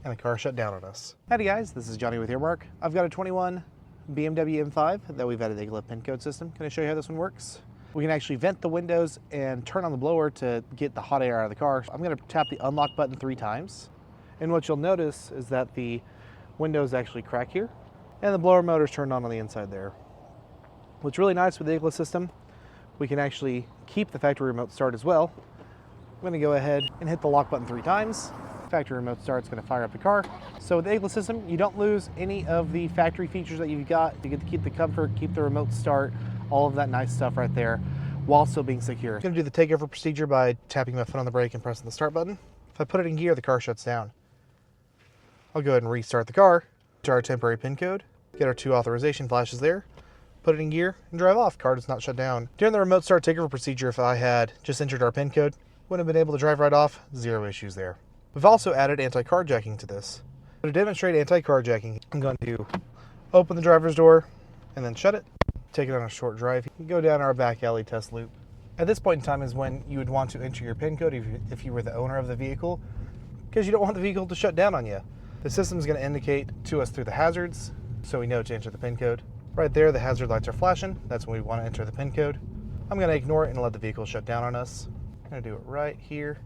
and the car shut down on us. Howdy guys, this is Johnny with Earmark. I've got a 21 BMW M5 that we've added the Igla pin code system. Can I show you how this one works? We can actually vent the windows and turn on the blower to get the hot air out of the car. I'm going to tap the unlock button 3 times. And what you'll notice is that the windows actually crack here and the blower motor's turned on the inside there. What's really nice with the Igla system, we can actually keep the factory remote start as well. I'm going to go ahead and hit the lock button 3 times. Factory remote start's going to fire up the car. So with the Igla system, you don't lose any of the factory features that you've got. You get to keep the comfort, keep the remote start, all of that nice stuff right there, while still being secure. I'm going to do the takeover procedure by tapping my foot on the brake and pressing the start button. If I put it in gear, the car shuts down. I'll go ahead and restart the car, enter our temporary pin code, get our 2 authorization flashes there, put it in gear, and drive off. Car does not shut down. During the remote start takeover procedure, if I had just entered our pin code, wouldn't have been able to drive right off. 0 issues there. We've also added anti-carjacking to this. To demonstrate anti-carjacking, I'm going to open the driver's door and then shut it, take it on a short drive, you can go down our back alley test loop. At this point in time is when you would want to enter your pin code if you were the owner of the vehicle, because you don't want the vehicle to shut down on you. The system is going to indicate to us through the hazards, so we know to enter the pin code. Right there, the hazard lights are flashing. That's when we want to enter the pin code. I'm going to ignore it and let the vehicle shut down on us. I'm going to do it right here,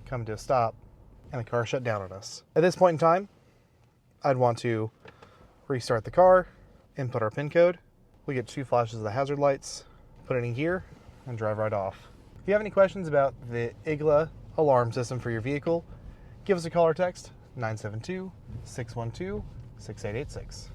come to a stop, and the car shut down on us. At this point in time, I'd want to restart the car, input our pin code. We get 2 flashes of the hazard lights, put it in gear, and drive right off. If you have any questions about the Igla alarm system for your vehicle, give us a call or text 972-612-6886.